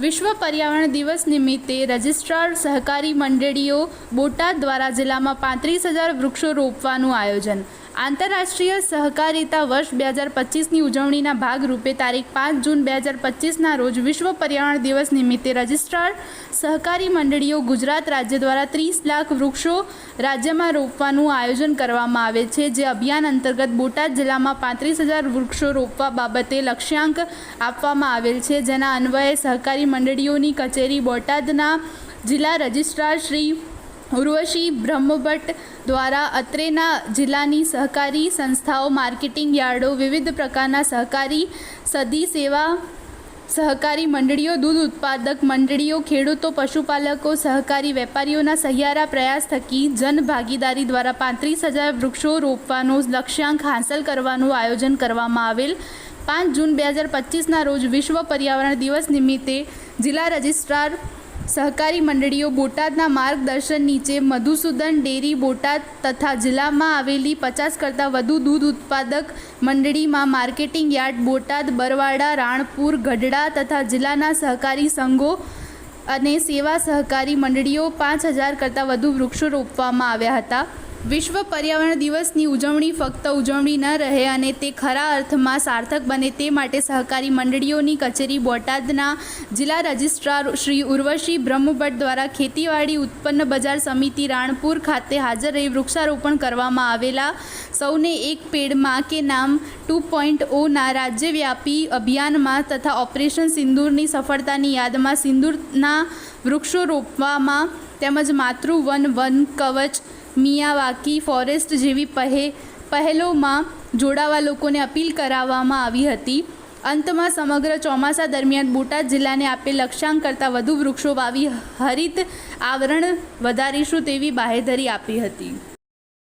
વિશ્વ પર્યાવરણ દિવસ નિમિત્તે રજિસ્ટ્રાર સહકારી મંડળીઓ બોટાદ દ્વારા જિલ્લામાં 35,000 વૃક્ષો રોપવાનું આયોજન। આંતરરાષ્ટ્રીય સહકારિતા વર્ષ 2025ની ઉજવણીના ભાગરૂપે તારીખ 5 જૂન 2025ના રોજ વિશ્વ પર્યાવરણ દિવસ નિમિત્તે રજિસ્ટ્રાર સહકારી મંડળીઓ ગુજરાત રાજ્ય દ્વારા 30 લાખ વૃક્ષો રાજ્યમાં રોપવાનું આયોજન કરવામાં આવે છે, જે અભિયાન અંતર્ગત બોટાદ જિલ્લામાં 35,000 વૃક્ષો રોપવા બાબતે લક્ષ્યાંક આપવામાં આવેલ છે, જેના અન્વયે સહકારી મંડળીઓની કચેરી બોટાદના જિલ્લા રજિસ્ટ્રાર શ્રી ઉર્વશી બ્રહ્મભટ્ટ દ્વારા અત્રેના જિલ્લાની સહકારી સંસ્થાઓ, માર્કેટિંગ યાર્ડો, વિવિધ પ્રકારના સહકારી સદી સેવા સહકારી મંડળીઓ, દૂધ ઉત્પાદક મંડળીઓ, ખેડૂતો, પશુપાલકો, સહકારી વેપારીઓના સહિયારા પ્રયાસ થકી જનભાગીદારી દ્વારા 35,000 વૃક્ષો રોપવાનો લક્ષ્યાંક હાંસલ કરવાનું આયોજન કરવામાં આવેલ। 5 જૂન 2025ના રોજ વિશ્વ પર્યાવરણ દિવસ નિમિત્તે જિલ્લા રજિસ્ટ્રાર સહકારી મંડળીઓ બોટાદના માર્ગદર્શન નીચે મધુસૂદન ડેરી બોટાદ તથા જિલ્લામાં આવેલી 50 કરતાં વધુ દૂધ ઉત્પાદક મંડળીમાં માર્કેટિંગ યાર્ડ બોટાદ, બરવાડા, રાણપુર, ગઢડા તથા જિલ્લાના સહકારી સંઘો અને સેવા સહકારી મંડળીઓ 5,000 કરતાં વધુ વૃક્ષો રોપવામાં આવ્યા હતા। વિશ્વ પર્યાવરણ દિવસની ઉજવણી ફક્ત ઉજવણી ન રહે અને તે ખરા અર્થમાં સાર્થક બને તે માટે સહકારી મંડળીઓની કચેરી બોટાદના જિલ્લા રજિસ્ટ્રાર શ્રી ઉર્વશી બ્રહ્મભટ્ટ દ્વારા ખેતીવાડી ઉત્પન્ન બજાર સમિતિ રાણપુર ખાતે હાજર રહી વૃક્ષારોપણ કરવામાં આવેલા સૌને એક પેડ માં કે નામ 2.0ના રાજ્યવ્યાપી અભિયાનમાં તથા ઓપરેશન સિંદૂરની સફળતાની યાદમાં સિંદૂરના વૃક્ષો રોપવામાં તેમજ માતૃવન, વન કવચ, મિયાવાકી ફોરેસ્ટ જેવી પહેલોમાં જોડાવા લોકોને અપીલ કરાવવામાં આવી હતી। અંતમાં સમગ્ર ચોમાસા દરમિયાન બોટાદ જિલ્લાને આપેલ લક્ષ્યાંક કરતાં વધુ વૃક્ષો વાવી હરિત આવરણ વધારીશું તેવી બાહેધરી આપી હતી।